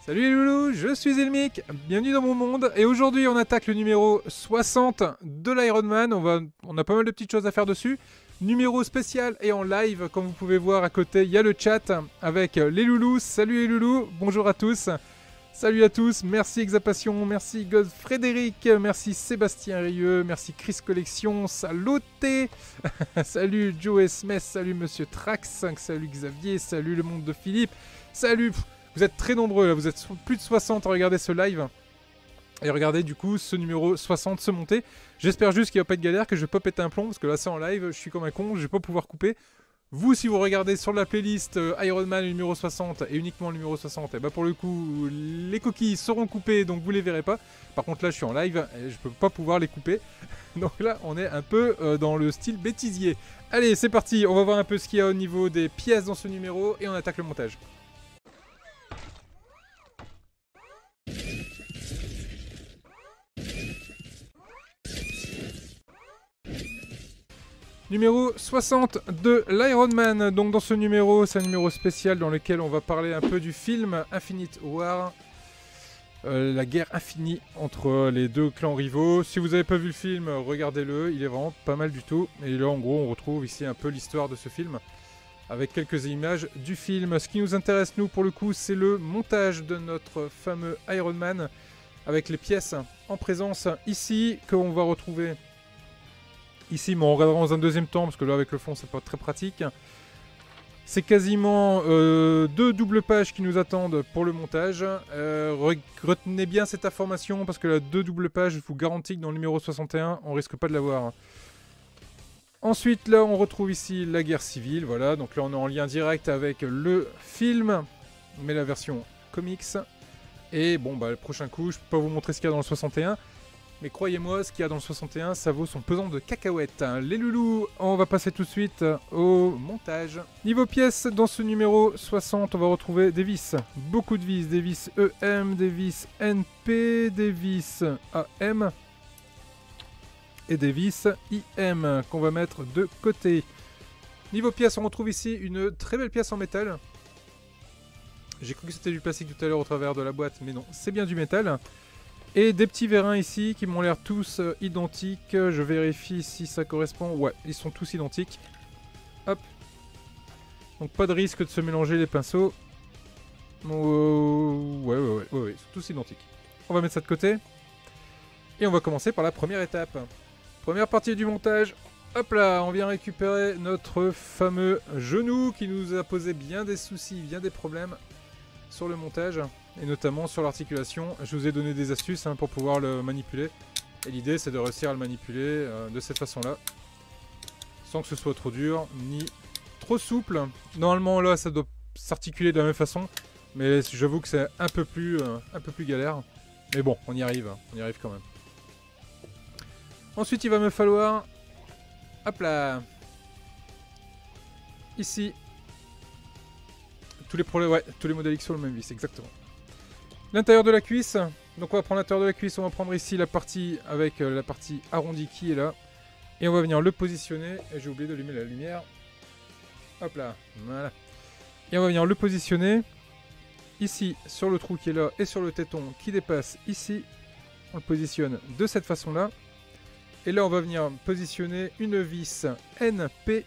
Salut les loulous, je suis Ilmic, bienvenue dans mon monde, et aujourd'hui on attaque le numéro 60 de l'Iron Man, on a pas mal de petites choses à faire dessus. Numéro spécial et en live, comme vous pouvez voir à côté, il y a le chat avec les loulous. Salut les loulous, bonjour à tous. Salut à tous, merci Exapassion, merci God Frédéric, merci Sébastien Rieux, merci Chris Collection, saluté. Salut Joe Smith, salut Monsieur Trax, salut Xavier, salut le monde de Philippe, salut... Vous êtes très nombreux là, vous êtes plus de 60 à regarder ce live. Et regardez du coup ce numéro 60 se monter. J'espère juste qu'il n'y a pas de galère, que je vais pas péter un plomb, parce que là c'est en live, je suis comme un con, je vais pas pouvoir couper. Vous, si vous regardez sur la playlist Iron Man numéro 60 et uniquement le numéro 60, et bah pour le coup, les coquilles seront coupées, donc vous les verrez pas. Par contre là je suis en live et je peux pas pouvoir les couper. Donc là on est un peu dans le style bêtisier. Allez c'est parti, on va voir un peu ce qu'il y a au niveau des pièces dans ce numéro et on attaque le montage. Numéro 60 de l'Iron Man. Donc dans ce numéro, c'est un numéro spécial dans lequel on va parler un peu du film Infinite War. La guerre infinie entre les deux clans rivaux. Si vous n'avez pas vu le film, regardez-le, il est vraiment pas mal du tout. Et là en gros on retrouve ici un peu l'histoire de ce film, avec quelques images du film. Ce qui nous intéresse nous pour le coup, c'est le montage de notre fameux Iron Man, avec les pièces en présence ici, qu'on va retrouver... Ici, mais on regardera dans un deuxième temps, parce que là, avec le fond, c'est pas très pratique. C'est quasiment deux doubles pages qui nous attendent pour le montage. Retenez bien cette information, parce que la deux doubles pages, je vous garantis que dans le numéro 61, on risque pas de l'avoir. Ensuite, là, on retrouve ici la guerre civile. Voilà, donc là, on est en lien direct avec le film, mais la version comics. Et bon, bah, le prochain coup, je peux pas vous montrer ce qu'il y a dans le 61. Mais croyez-moi, ce qu'il y a dans le 61, ça vaut son pesant de cacahuètes. Les loulous, on va passer tout de suite au montage. Niveau pièces, dans ce numéro 60, on va retrouver des vis. Beaucoup de vis. Des vis EM, des vis NP, des vis AM et des vis IM qu'on va mettre de côté. Niveau pièces, on retrouve ici une très belle pièce en métal. J'ai cru que c'était du plastique tout à l'heure au travers de la boîte, mais non, c'est bien du métal. Et des petits vérins ici qui m'ont l'air tous identiques. Je vérifie si ça correspond. Ouais, ils sont tous identiques. Hop. Donc pas de risque de se mélanger les pinceaux. Ouais, ils sont tous identiques. On va mettre ça de côté. Et on va commencer par la première étape. Première partie du montage. Hop là, on vient récupérer notre fameux genou qui nous a posé bien des soucis, bien des problèmes sur le montage. Et notamment sur l'articulation. Je vous ai donné des astuces pour pouvoir le manipuler. Et l'idée c'est de réussir à le manipuler de cette façon là. Sans que ce soit trop dur, ni trop souple. Normalement là ça doit s'articuler de la même façon. Mais j'avoue que c'est un peu plus galère. Mais bon, on y arrive quand même. Ensuite il va me falloir... Hop là. Ici. Tous les modèles X sont le même vis, exactement. L'intérieur de la cuisse, donc on va prendre l'intérieur de la cuisse, on va prendre ici la partie avec la partie arrondie qui est là. Et on va venir le positionner, et j'ai oublié d'allumer la lumière. Hop là, voilà. Et on va venir le positionner ici sur le trou qui est là et sur le téton qui dépasse ici. On le positionne de cette façon là. Et là on va venir positionner une vis NP.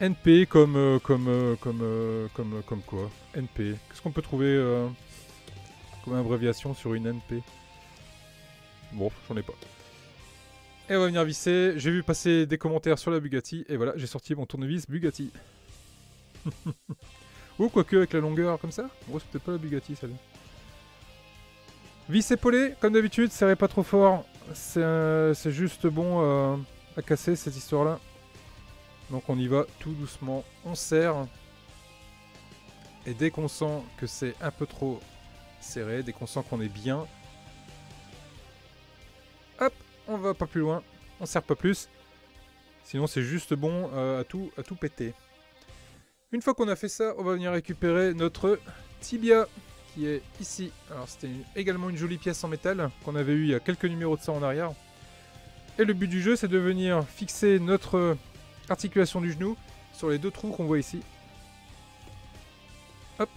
NP comme quoi? NP. Qu'est-ce qu'on peut trouver comme abréviation sur une NP? Bon, j'en ai pas. Et on va venir visser. J'ai vu passer des commentaires sur la Bugatti. Et voilà, j'ai sorti mon tournevis Bugatti. Ou quoique avec la longueur comme ça. Bon, c'est peut-être pas la Bugatti celle-là. Vis épaulée, comme d'habitude, serrez pas trop fort. C'est juste bon à casser cette histoire-là. Donc on y va tout doucement, on serre. Et dès qu'on sent que c'est un peu trop serré, dès qu'on sent qu'on est bien, hop, on va pas plus loin, on serre pas plus. Sinon c'est juste bon à tout péter. Une fois qu'on a fait ça, on va venir récupérer notre tibia qui est ici. Alors c'était également une jolie pièce en métal qu'on avait eu il y a quelques numéros de ça en arrière. Et le but du jeu c'est de venir fixer notre... articulation du genou sur les deux trous qu'on voit ici. Hop.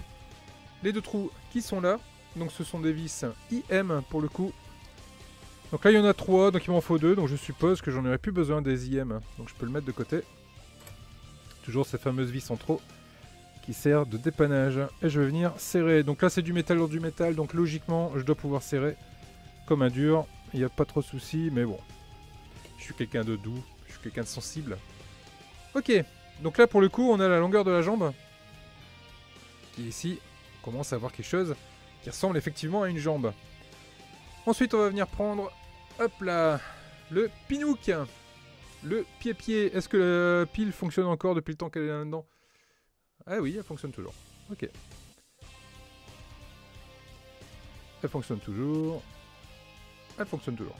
les 2 trous qui sont là. Donc ce sont des vis IM pour le coup. Donc là il y en a 3, donc il m'en faut 2. Donc je suppose que j'en aurais plus besoin des IM. Donc je peux le mettre de côté. Toujours ces fameuses vis en trop qui sert de dépannage. Et je vais venir serrer. Donc là c'est du métal dans du métal. Donc logiquement je dois pouvoir serrer comme un dur. Il n'y a pas trop de soucis. Mais bon. Je suis quelqu'un de doux. Je suis quelqu'un de sensible. Ok. Donc là pour le coup on a la longueur de la jambe. Qui ici commence à avoir quelque chose qui ressemble effectivement à une jambe. Ensuite on va venir prendre, hop là, le pinouk. Le pied-pied. Est-ce que la pile fonctionne encore depuis le temps qu'elle est là-dedans? Ah oui, elle fonctionne toujours. Ok. Elle fonctionne toujours. Elle fonctionne toujours.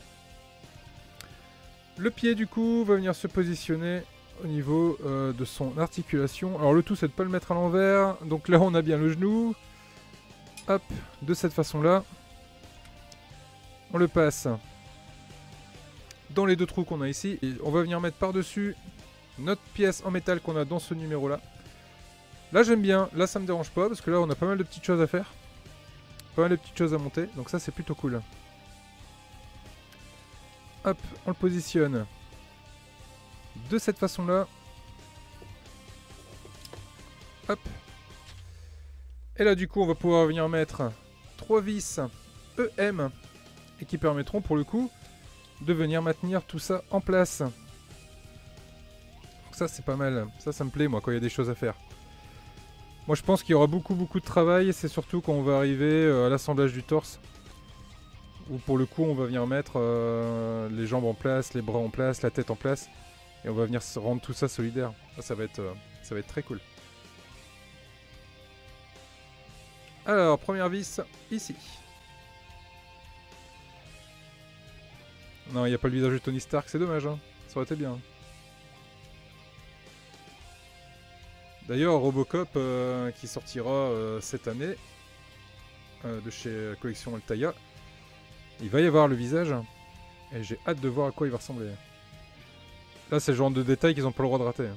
Le pied du coup va venir se positionner au niveau de son articulation. Alors le tout c'est de ne pas le mettre à l'envers. Donc là on a bien le genou. Hop, de cette façon-là. On le passe dans les 2 trous qu'on a ici. Et on va venir mettre par-dessus notre pièce en métal qu'on a dans ce numéro-là. Là j'aime bien, là ça me dérange pas parce que là on a pas mal de petites choses à faire. Pas mal de petites choses à monter, donc ça c'est plutôt cool. Hop, on le positionne de cette façon-là. Hop. Et là du coup on va pouvoir venir mettre 3 vis EM et qui permettront pour le coup de venir maintenir tout ça en place. Donc ça c'est pas mal, ça me plaît moi quand il y a des choses à faire. Moi je pense qu'il y aura beaucoup de travail, c'est surtout quand on va arriver à l'assemblage du torse. Où pour le coup on va venir mettre les jambes en place, les bras en place, la tête en place. Et on va venir rendre tout ça solidaire. Ça va être très cool. Alors, première vis, ici. Non, il n'y a pas le visage de Tony Stark, c'est dommage, hein. Ça aurait été bien. D'ailleurs, Robocop, qui sortira cette année, de chez Collection Altaïa, il va y avoir le visage, et j'ai hâte de voir à quoi il va ressembler. Là, c'est le genre de détail qu'ils n'ont pas le droit de rater.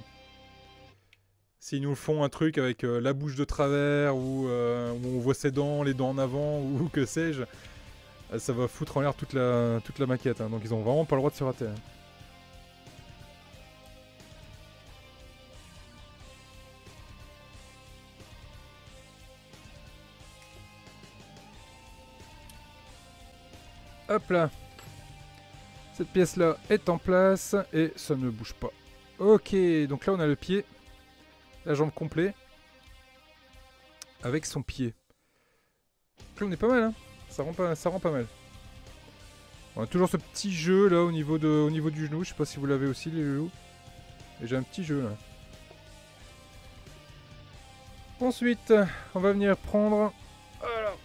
S'ils nous font un truc avec la bouche de travers, ou où on voit ses dents, les dents en avant, ou que sais-je, ça va foutre en l'air toute la maquette. Hein. Donc ils ont vraiment pas le droit de se rater. Hein. Hop là. Cette pièce-là est en place et ça ne bouge pas. Ok, donc là on a le pied. La jambe complète. Avec son pied. Donc là on est pas mal, hein. Ça rend pas mal. On a toujours ce petit jeu là au niveau du genou. Je sais pas si vous l'avez aussi les genoux. Et j'ai un petit jeu là. Ensuite, on va venir prendre... Alors,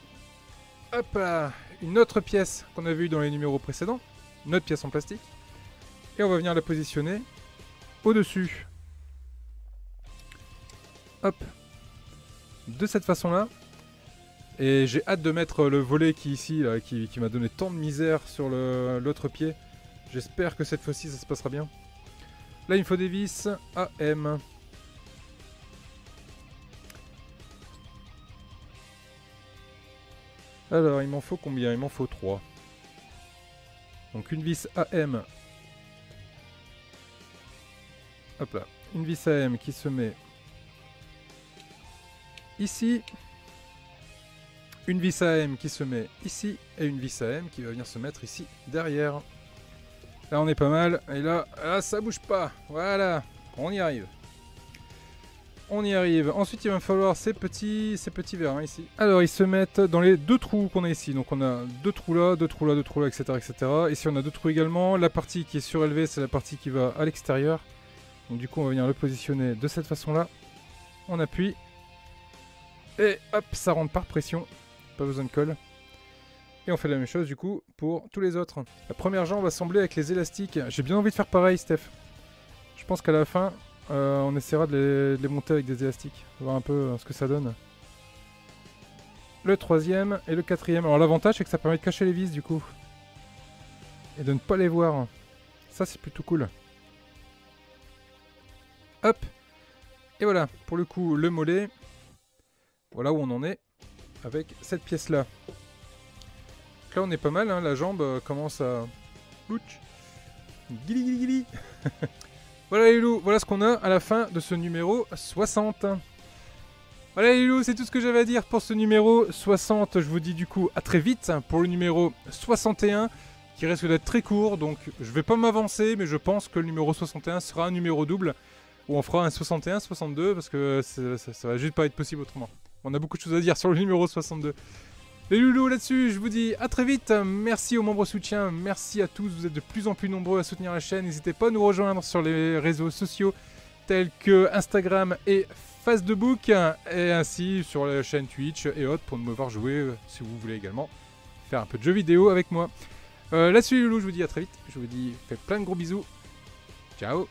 hop là, une autre pièce qu'on avait eue dans les numéros précédents. Une autre pièce en plastique. Et on va venir la positionner au-dessus. Hop. De cette façon-là. Et j'ai hâte de mettre le volet qui ici, là, qui m'a donné tant de misère sur l'autre pied. J'espère que cette fois-ci ça se passera bien. Là il me faut des vis AM. Alors il m'en faut combien? Il m'en faut 3. Donc une vis AM. Hop là. Une vis AM qui se met ici. Une vis AM qui se met ici. Et une vis AM qui va venir se mettre ici derrière. Là on est pas mal. Et là ça bouge pas. Voilà. On y arrive. On y arrive. Ensuite il va me falloir ces petits vérins ici. Alors ils se mettent dans les 2 trous qu'on a ici. Donc on a 2 trous là, 2 trous là, 2 trous là, etc. etc. Ici on a 2 trous également. La partie qui est surélevée c'est la partie qui va à l'extérieur. Donc du coup on va venir le positionner de cette façon là. On appuie. Et hop, ça rentre par pression. Pas besoin de colle. Et on fait la même chose du coup pour tous les autres. La première jambe va assembler avec les élastiques. J'ai bien envie de faire pareil, Steph. Je pense qu'à la fin, on essaiera de les monter avec des élastiques. Voir un peu ce que ça donne. Le troisième et le quatrième. Alors l'avantage c'est que ça permet de cacher les vis du coup. Et de ne pas les voir. Ça c'est plutôt cool. Hop. Et voilà, pour le coup, le mollet. Voilà où on en est. avec cette pièce-là. Donc là, on est pas mal, hein, la jambe commence à... Ouch. Guili guili guili. Voilà les loups, voilà ce qu'on a à la fin de ce numéro 60. Voilà les loups, c'est tout ce que j'avais à dire pour ce numéro 60. Je vous dis du coup à très vite pour le numéro 61 qui risque d'être très court. Donc je vais pas m'avancer, mais je pense que le numéro 61 sera un numéro double. Ou on fera un 61, 62 parce que ça va juste pas être possible autrement. On a beaucoup de choses à dire sur le numéro 62. Les loulous là-dessus, je vous dis à très vite. Merci aux membres soutiens, merci à tous. Vous êtes de plus en plus nombreux à soutenir la chaîne. N'hésitez pas à nous rejoindre sur les réseaux sociaux tels que Instagram et Facebook. Et ainsi sur la chaîne Twitch et autres pour me voir jouer si vous voulez également faire un peu de jeux vidéo avec moi. Là-dessus les loulous, je vous dis à très vite. Je vous dis faites plein de gros bisous. Ciao.